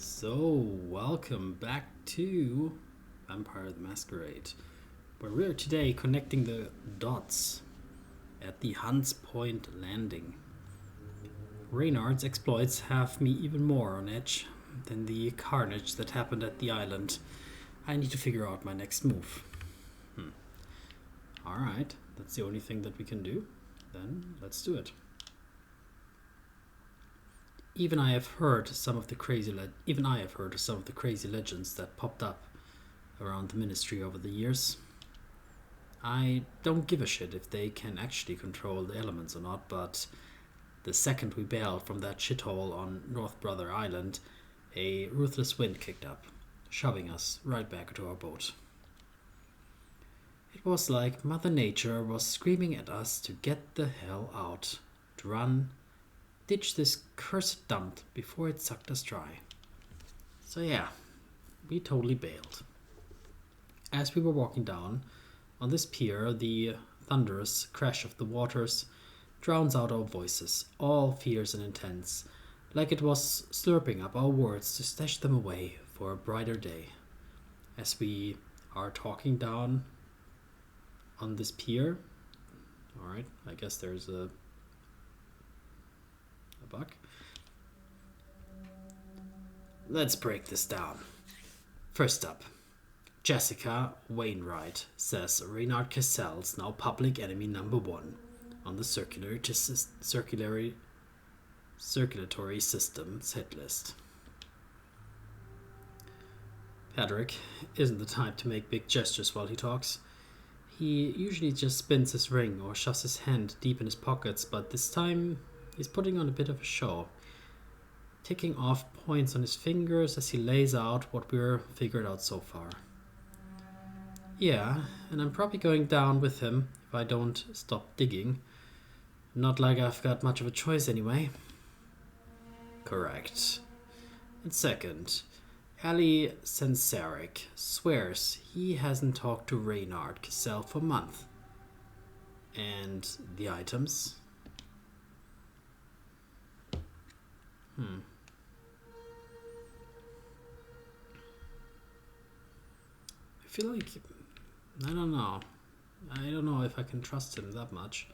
So, welcome back to Vampire the Masquerade, where we're today connecting the dots at the Hunts Point landing. Reynard's exploits have me even more on edge than the carnage that happened at the island. I need to figure out my next move. Alright, that's the only thing that we can do. Then, let's do it. Even I have heard some of the crazy legends that popped up around the ministry over the years. I don't give a shit if they can actually control the elements or not, but the second we bailed from that shithole on North Brother Island, a ruthless wind kicked up, shoving us right back into our boat. It was like Mother Nature was screaming at us to get the hell out, to run, ditch this cursed dump before it sucked us dry. So yeah, we totally bailed. As we were walking down on this pier, the thunderous crash of the waters drowns out our voices, all fierce and intense, like it was slurping up our words to stash them away for a brighter day. As we are talking down on this pier, alright, I guess there's a buck. Let's break this down. First up, Jessica Wainwright says Reynard Cassell's now public enemy number one on the circulatory system's hit list. Pádraig isn't the type to make big gestures while he talks. He usually just spins his ring or shoves his hand deep in his pockets, but this time he's putting on a bit of a show, ticking off points on his fingers as he lays out what we're figured out so far. Yeah, and I'm probably going down with him if I don't stop digging. Not like I've got much of a choice anyway. Correct. And second, Ali Sensaric swears he hasn't talked to Reynard Cassell for months. And the items? I feel like, I don't know. I don't know if I can trust him that much.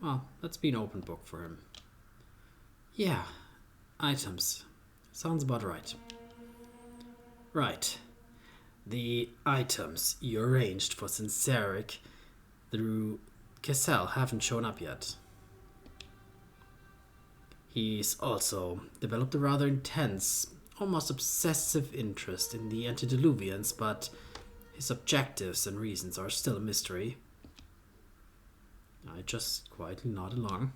Well, let's be an open book for him. Yeah, items. Sounds about right. Right. The items you arranged for Sensaric through Cassell haven't shown up yet. He's also developed a rather intense, almost obsessive interest in the antediluvians, but his objectives and reasons are still a mystery. I just quietly nod along.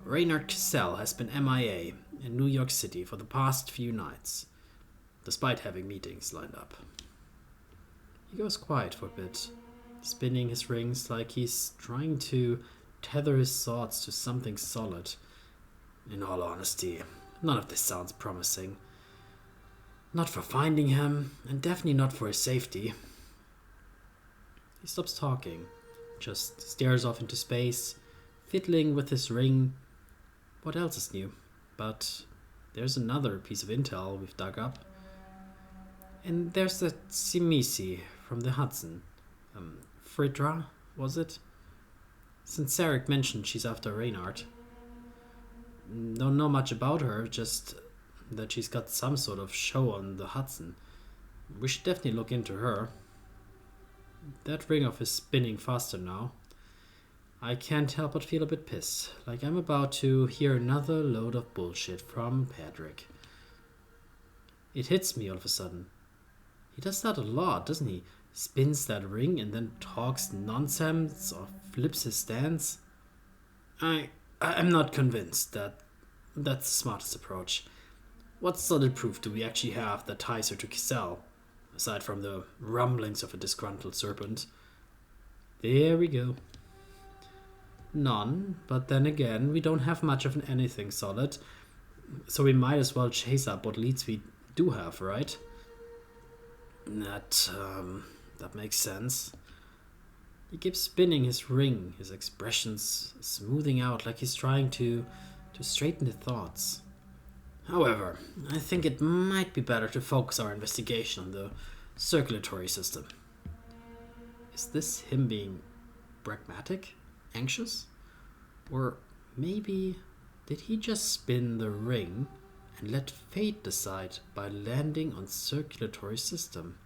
Reynard Cassell has been MIA in New York City for the past few nights, despite having meetings lined up. He goes quiet for a bit, spinning his rings like he's trying to tether his thoughts to something solid. In all honesty, none of this sounds promising. Not for finding him, and definitely not for his safety. He stops talking, just stares off into space, fiddling with his ring. What else is new? But there's another piece of intel we've dug up. And there's that Simisi from the Hudson. Fridra, was it? Sensaric mentioned she's after Reynard. Don't know much about her, just that she's got some sort of show on the Hudson. We should definitely look into her. That ring off is spinning faster now. I can't help but feel a bit pissed, like I'm about to hear another load of bullshit from Pádraig. It hits me all of a sudden. He does that a lot, doesn't he? Spins that ring and then talks nonsense or flips his stance. I'm not convinced that that's the smartest approach. What solid proof do we actually have that ties her to Cassell, aside from the rumblings of a disgruntled serpent? There we go. None, but then again, we don't have much of anything solid, so we might as well chase up what leads we do have, right? That makes sense. He keeps spinning his ring, his expressions smoothing out like he's trying to to straighten the thoughts. However, I think it might be better to focus our investigation on the circulatory system. Is this him being pragmatic? Anxious? Or maybe did he just spin the ring and let fate decide by landing on circulatory system?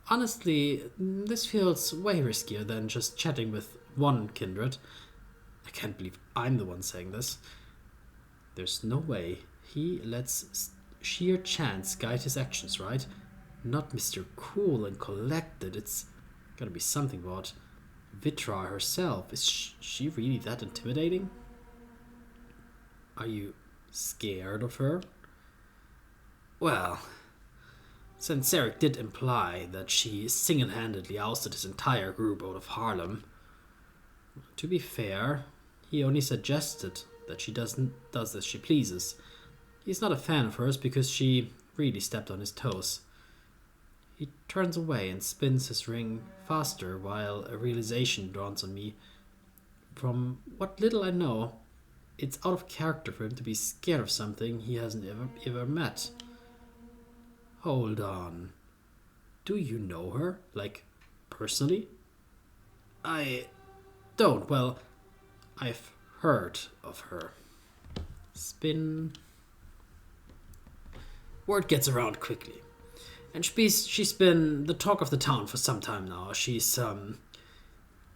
Honestly, this feels way riskier than just chatting with one kindred. I can't believe I'm the one saying this. There's no way he lets sheer chance guide his actions, right? Not Mr. Cool and collected. It's gotta be something about Vitra herself. Is she really that intimidating? Are you scared of her? Well, since Eric did imply that she single-handedly ousted his entire group out of Harlem, to be fair, he only suggested that she does as she pleases. He's not a fan of hers because she really stepped on his toes. He turns away and spins his ring faster while a realization dawns on me. From what little I know, it's out of character for him to be scared of something he hasn't ever met. Hold on. Do you know her? Like, personally? I don't. Well, I've heard of her. Spin. Word gets around quickly. And she's been the talk of the town for some time now. She's,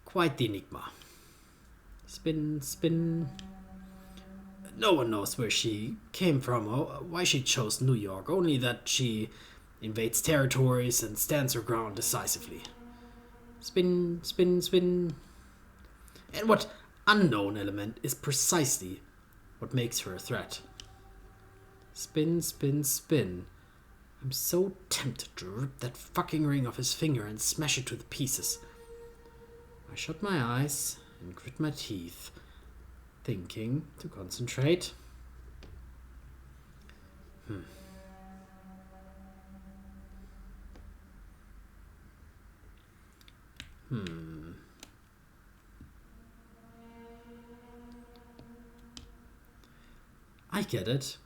quite the enigma. Spin. No one knows where she came from or why she chose New York, only that she invades territories and stands her ground decisively. Spin. And what unknown element is precisely what makes her a threat? Spin. I'm so tempted to rip that fucking ring off his finger and smash it to the pieces. I shut my eyes and grit my teeth, thinking to concentrate. I get it.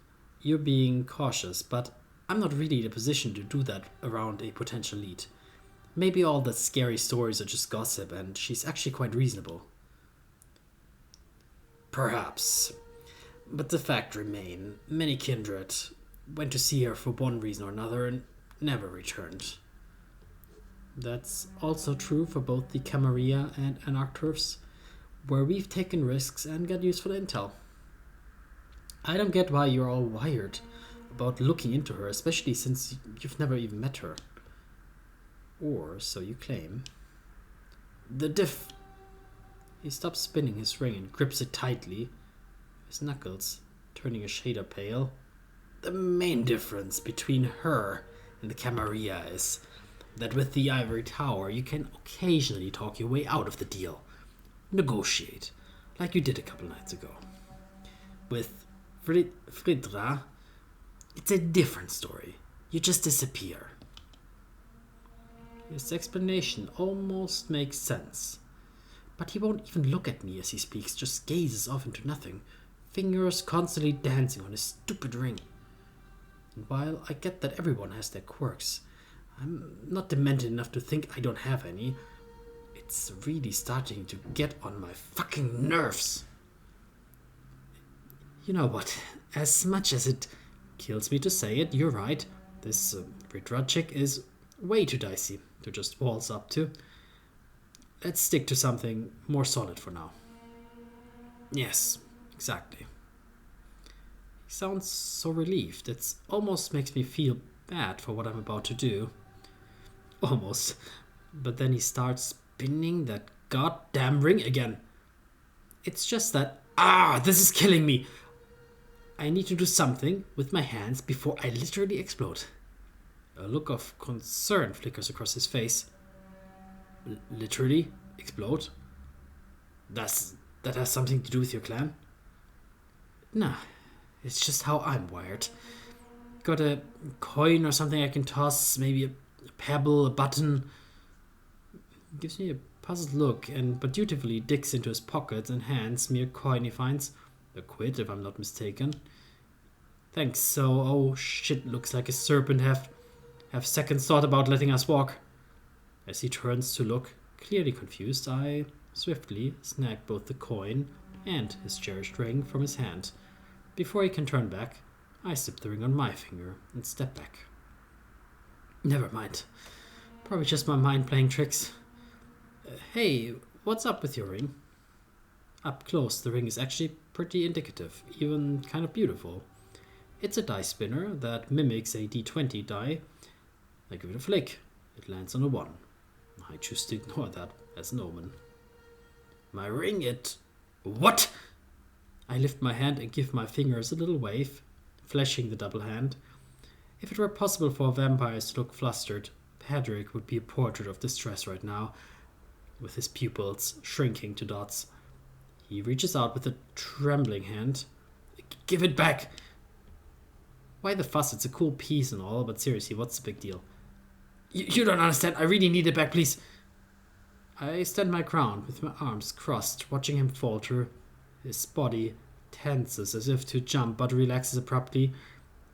You're being cautious, but I'm not really in a position to do that around a potential lead. Maybe all the scary stories are just gossip and she's actually quite reasonable. Perhaps. But the fact remains, many kindred went to see her for one reason or another and never returned. That's also true for both the Camarilla and Anarcturfs, where we've taken risks and got useful intel. I don't get why you're all wired about looking into her, especially since you've never even met her. Or so you claim. He stops spinning his ring and grips it tightly, his knuckles turning a shade pale. The main difference between her and the Camarilla is that with the Ivory Tower you can occasionally talk your way out of the deal. Negotiate, like you did a couple nights ago. With Fridra, it's a different story. You just disappear. His explanation almost makes sense. But he won't even look at me as he speaks, just gazes off into nothing, fingers constantly dancing on his stupid ring. And while I get that everyone has their quirks, I'm not demented enough to think I don't have any. It's really starting to get on my fucking nerves. You know what? As much as it kills me to say it, you're right. This Ridra chick is way too dicey to just waltz up to. Let's stick to something more solid for now. Yes, exactly. He sounds so relieved. It almost makes me feel bad for what I'm about to do. Almost. But then he starts spinning that goddamn ring again. It's just that, this is killing me. I need to do something with my hands before I literally explode. A look of concern flickers across his face. Literally explode? That has something to do with your clan? Nah, it's just how I'm wired. Got a coin or something I can toss, maybe a pebble, a button. He gives me a puzzled look, but dutifully digs into his pockets and hands me a coin he finds. A quid, if I'm not mistaken. Thanks, so... Oh shit, looks like a serpent have second thought about letting us walk. As he turns to look, clearly confused, I swiftly snag both the coin and his cherished ring from his hand. Before he can turn back, I slip the ring on my finger and step back. Never mind. Probably just my mind playing tricks. Hey, what's up with your ring? Up close, the ring is actually pretty indicative, even kind of beautiful. It's a die spinner that mimics a d20 die. I give it a flick. It lands on a 1. I choose to ignore that as an omen. My ring, it... What? I lift my hand and give my fingers a little wave, flashing the double hand. If it were possible for vampires to look flustered, Pádraig would be a portrait of distress right now, with his pupils shrinking to dots. He reaches out with a trembling hand. Give it back! Why the fuss? It's a cool piece and all, but seriously, what's the big deal? You don't understand. I really need it back, please. I stand my ground with my arms crossed, watching him falter. His body tenses as if to jump, but relaxes abruptly.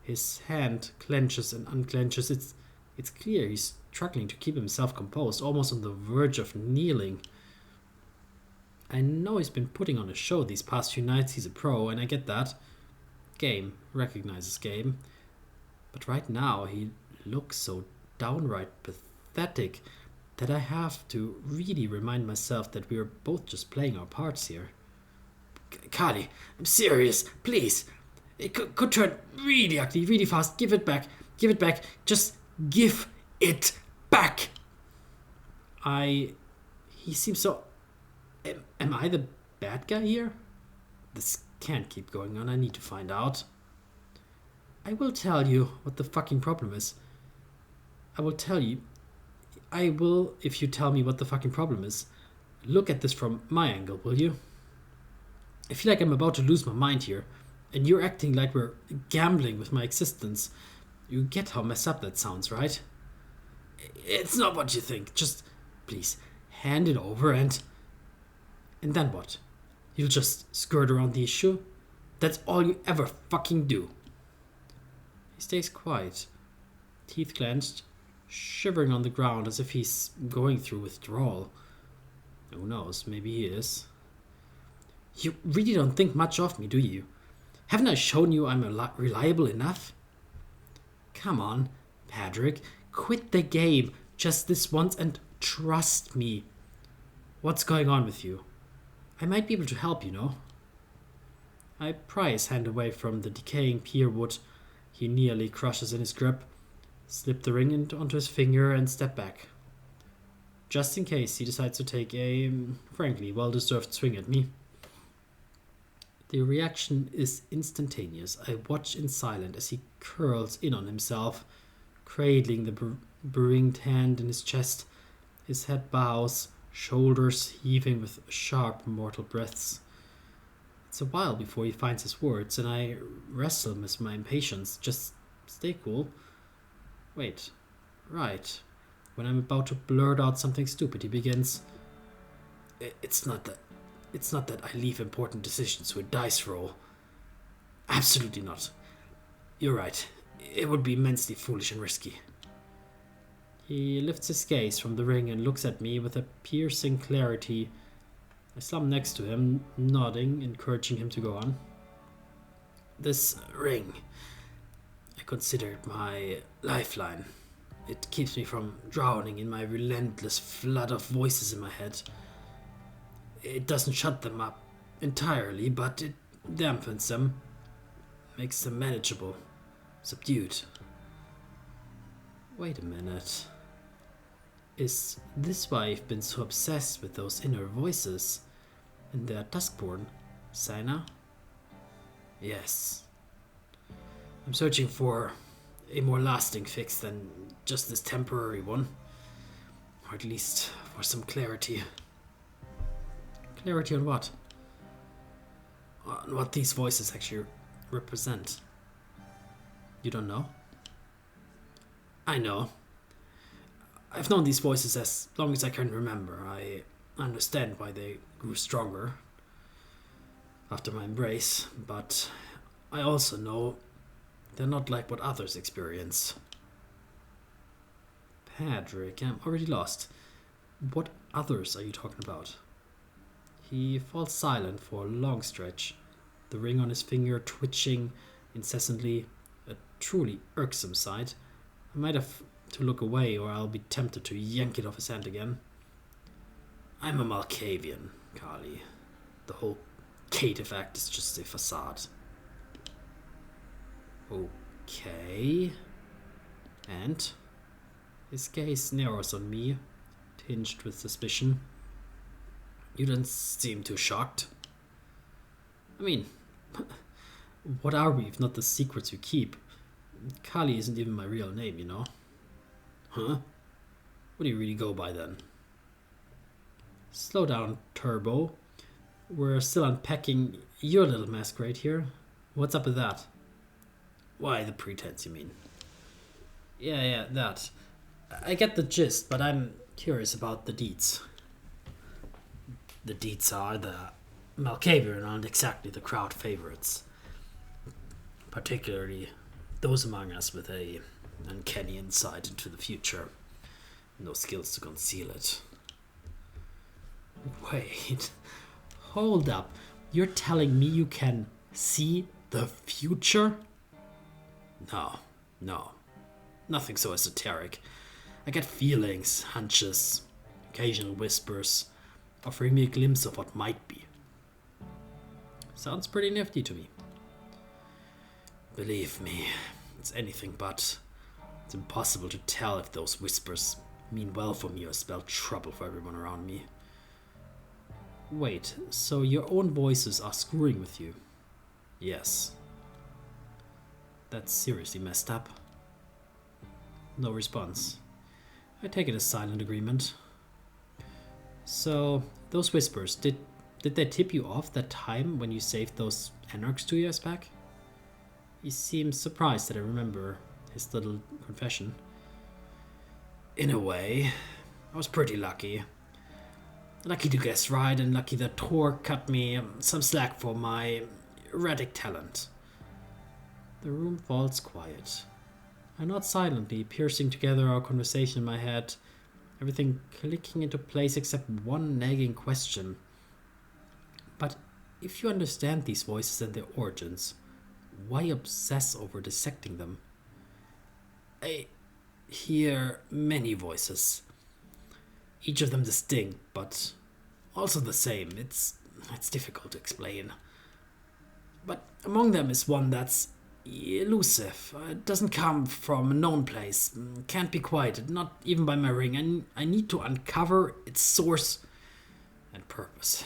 His hand clenches and unclenches. It's clear he's struggling to keep himself composed, almost on the verge of kneeling. I know he's been putting on a show these past few nights. He's a pro, and I get that. Game recognizes game. But right now, he looks so downright pathetic that I have to really remind myself that we are both just playing our parts here. Carly, I'm serious, please. It could turn really ugly, really fast. Give it back. Give it back. Just give it back. He seems so... Am I the bad guy here? This can't keep going on. I need to find out. I will tell you what the fucking problem is. I will if you tell me what the fucking problem is. Look at this from my angle, will you? I feel like I'm about to lose my mind here, and you're acting like we're gambling with my existence. You get how messed up that sounds, right? It's not what you think. Just, please, hand it over and then what? You'll just skirt around the issue? That's all you ever fucking do. He stays quiet, teeth clenched, shivering on the ground as if he's going through withdrawal. Who knows, maybe he is. You really don't think much of me, do you? Haven't I shown you I'm reliable enough? Come on, Pádraig, quit the game just this once and trust me. What's going on with you? I might be able to help, you know. I pry his hand away from the decaying pier wood he nearly crushes in his grip, slip the ring onto his finger and step back. Just in case he decides to take a, frankly, well-deserved swing at me. The reaction is instantaneous. I watch in silence as he curls in on himself, cradling the beringed hand in his chest. His head bows, shoulders heaving with sharp mortal breaths. It's a while before he finds his words, and I wrestle with my impatience. Just stay cool. Wait. Right. When I'm about to blurt out something stupid, he begins. It's not that I leave important decisions to a dice roll. Absolutely not. You're right. It would be immensely foolish and risky. He lifts his gaze from the ring and looks at me with a piercing clarity. I slump next to him, nodding, encouraging him to go on. This ring, I consider it my lifeline. It keeps me from drowning in my relentless flood of voices in my head. It doesn't shut them up entirely, but it dampens them, makes them manageable, subdued. Wait a minute. Is this why I've been so obsessed with those inner voices and their duskborn, Sina? Yes. I'm searching for a more lasting fix than just this temporary one. Or at least for some clarity. Clarity on what? On what these voices actually represent. You don't know? I know. I've known these voices as long as I can remember. I understand why they grew stronger. after my embrace, but I also know they're not like what others experience. Pádraig, I'm already lost. What others are you talking about? He falls silent for a long stretch, the ring on his finger twitching incessantly, a truly irksome sight. I might have to look away or I'll be tempted to yank it off his hand again. I'm a Malkavian, Kali. The whole cative act is just a facade. Okay. And his gaze narrows on me, tinged with suspicion. You don't seem too shocked. I mean, what are we if not the secrets we keep? Kali isn't even my real name, you know? Huh? What do you really go by then? Slow down, Turbo. We're still unpacking your little masquerade here. What's up with that? Why the pretense, you mean? Yeah, that. I get the gist, but I'm curious about the deeds. The deeds are the Malkavian aren't exactly the crowd favorites. Particularly those among us with a uncanny insight into the future. No skills to conceal it. Wait. Hold up. You're telling me you can see the future? No. Nothing so esoteric. I get feelings, hunches, occasional whispers, offering me a glimpse of what might be. Sounds pretty nifty to me. Believe me, it's anything but. It's impossible to tell if those whispers mean well for me or spell trouble for everyone around me. Wait, so your own voices are screwing with you? Yes. That's seriously messed up. No response. I take it as silent agreement. So, those whispers, did they tip you off that time when you saved those anarchs 2 years back? He seems surprised that I remember his little confession. In a way, I was pretty lucky. Lucky to guess right, and lucky that Tor cut me some slack for my erratic talent. The room falls quiet. I nod silently, piercing together our conversation in my head, everything clicking into place except one nagging question. But if you understand these voices and their origins, why obsess over dissecting them? I hear many voices, each of them distinct, but also the same. It's difficult to explain. But among them is one that's elusive. It doesn't come from a known place. Can't be quieted, not even by my ring. I need to uncover its source and purpose.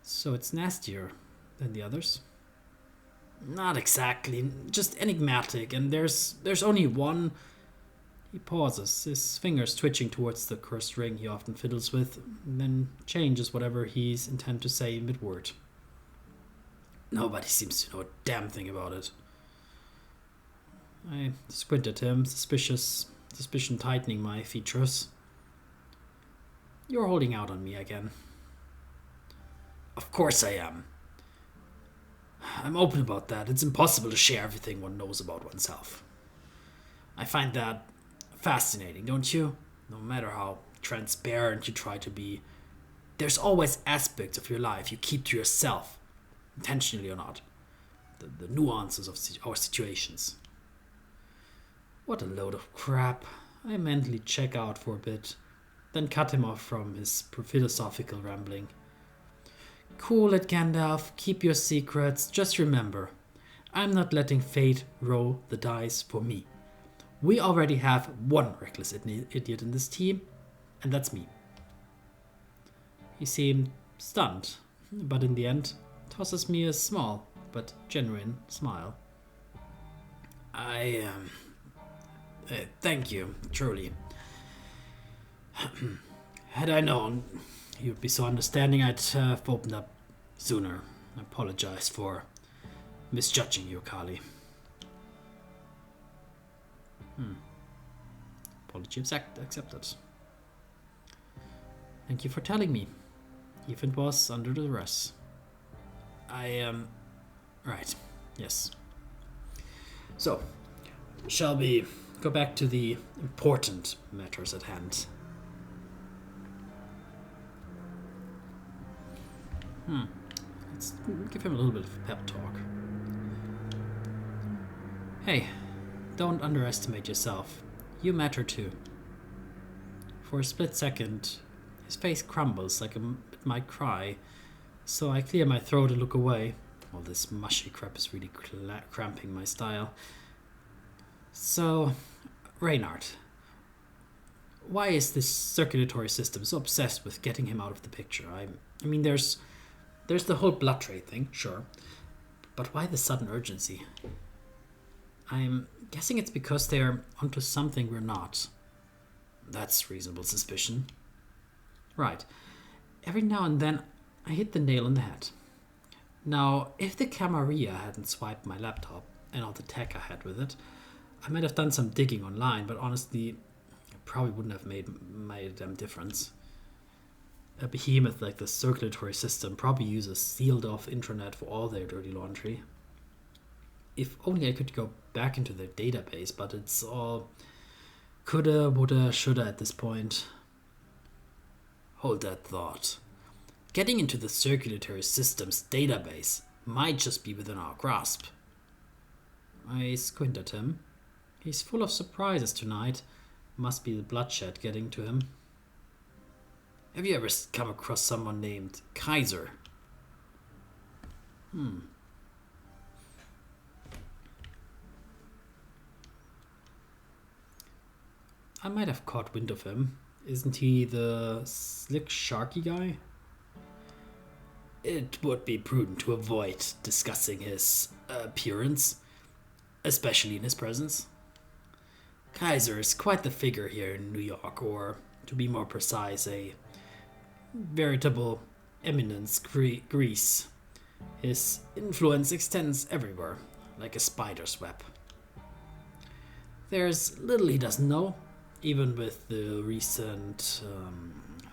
So it's nastier than the others? Not exactly, just enigmatic, and there's only one. He pauses, his fingers twitching towards the cursed ring he often fiddles with, and then changes whatever he's intent to say mid-word. Nobody seems to know a damn thing about it. I squint at him, suspicion tightening my features. You're holding out on me again. Of course I am. I'm open about that. It's impossible to share everything one knows about oneself. I find that fascinating, don't you? No matter how transparent you try to be, there's always aspects of your life you keep to yourself, intentionally or not. The nuances of our situations. What a load of crap. I mentally check out for a bit, then cut him off from his philosophical rambling. Cool it, Gandalf. Keep your secrets. Just remember, I'm not letting fate roll the dice for me. We already have one reckless idiot in this team, and that's me. He seemed stunned, but in the end, tosses me a small but genuine smile. Thank you, truly. Had I known you'd be so understanding, I'd have opened up sooner. I apologize for misjudging you, Kali. Apology accepted. Thank you for telling me. Even was under duress. I am... Right, yes. So, shall we go back to the important matters at hand? Let's give him a little bit of a pep talk. Hey, don't underestimate yourself. You matter too. For a split second, his face crumbles like it might cry, so I clear my throat and look away. All this mushy crap is really cramping my style. So, Reynard, why is this circulatory system so obsessed with getting him out of the picture? I mean, there's the whole blood trade thing, sure, but why the sudden urgency? I'm guessing it's because they're onto something we're not. That's reasonable suspicion. Right. Every now and then, I hit the nail on the head. Now, if the Camarilla hadn't swiped my laptop and all the tech I had with it, I might have done some digging online, but honestly, it probably wouldn't have made a damn difference. A behemoth like the circulatory system probably uses sealed-off intranet for all their dirty laundry. If only I could go back into their database, but it's all coulda, woulda, shoulda at this point. Hold that thought. Getting into the circulatory system's database might just be within our grasp. I squint at him. He's full of surprises tonight. Must be the bloodshed getting to him. Have you ever come across someone named Kaiser? I might have caught wind of him. Isn't he the slick sharky guy? It would be prudent to avoid discussing his appearance, especially in his presence. Kaiser is quite the figure here in New York, or to be more precise, a veritable eminence Greece. His influence extends everywhere, like a spider's web. There's little he doesn't know, even with the recent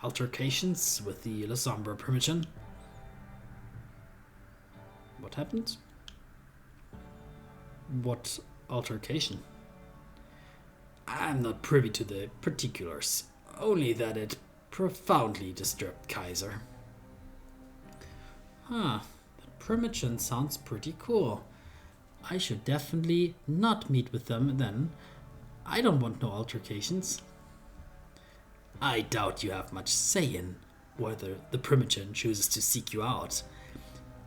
altercations with the La Sombra Primogen. What happened? What altercation? I'm not privy to the particulars, only that it profoundly disturbed Kaiser. Huh, that Primogen sounds pretty cool. I should definitely not meet with them then. I don't want no altercations. I doubt you have much say in whether the Primogen chooses to seek you out.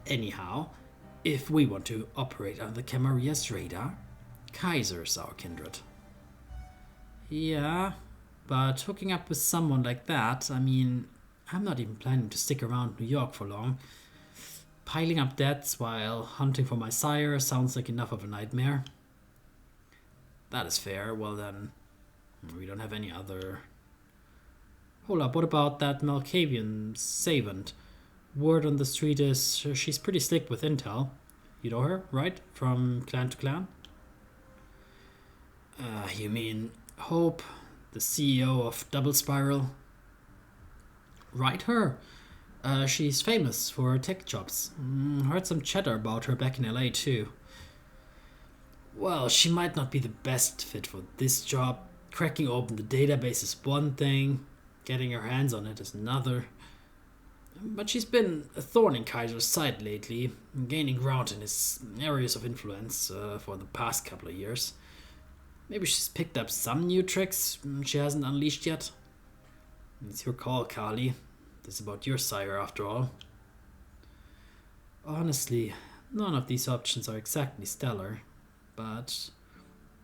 Anyhow, if we want to operate under the Camarilla's radar, Kaiser's our kindred. Yeah, but hooking up with someone like that, I mean, I'm not even planning to stick around New York for long. Piling up debts while hunting for my sire sounds like enough of a nightmare. That is fair. Well then, we don't have any other... Hold up, what about that Malkavian Savant? Word on the street is she's pretty slick with intel. You know her, right? From clan to clan? You mean Hope, the CEO of Double Spiral? Right, her. She's famous for her tech jobs. Heard some chatter about her back in LA too. Well, she might not be the best fit for this job. Cracking open the database is one thing, getting her hands on it is another. But she's been a thorn in Kaiser's side lately, gaining ground in his areas of influence for the past couple of years. Maybe she's picked up some new tricks she hasn't unleashed yet. It's your call, Carly. This is about your sire, after all. Honestly, none of these options are exactly stellar, but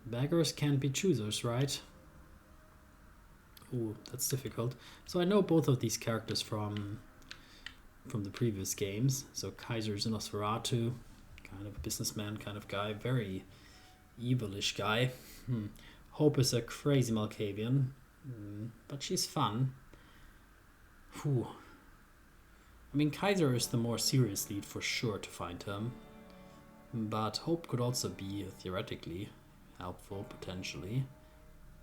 beggars can't be choosers, right? Ooh, that's difficult. So I know both of these characters from the previous games. So Kaiser's a Nosferatu, kind of a businessman kind of guy, very evilish guy. Hope is a crazy Malkavian, but she's fun. Whew. I mean, Kaiser is the more serious lead for sure to find him, but Hope could also be theoretically helpful, potentially.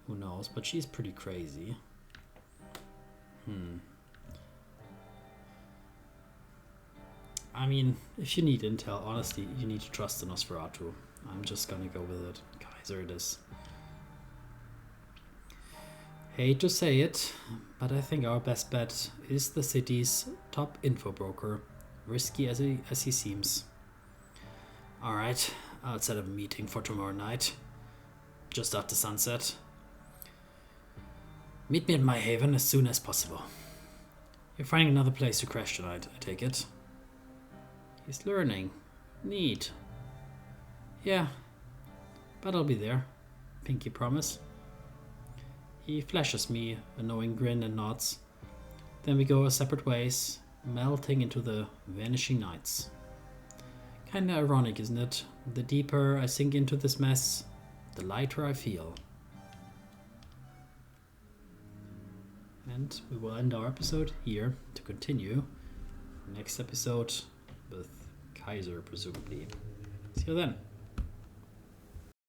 Who knows, but she's pretty crazy. I mean, if you need intel, honestly, you need to trust in Nosferatu. I'm just gonna go with it. Kaiser it is. Hate to say it, but I think our best bet is the city's top info broker, risky as he seems. Alright, I'll set up a meeting for tomorrow night, just after sunset. Meet me at my haven as soon as possible. You're finding another place to crash tonight, I take it. He's learning. Neat. Yeah, but I'll be there. Pinky promise. He flashes me a knowing grin and nods. Then we go our separate ways, melting into the vanishing nights. Kinda ironic, isn't it? The deeper I sink into this mess, the lighter I feel. And we will end our episode here to continue next episode with Kaiser, presumably. See you then.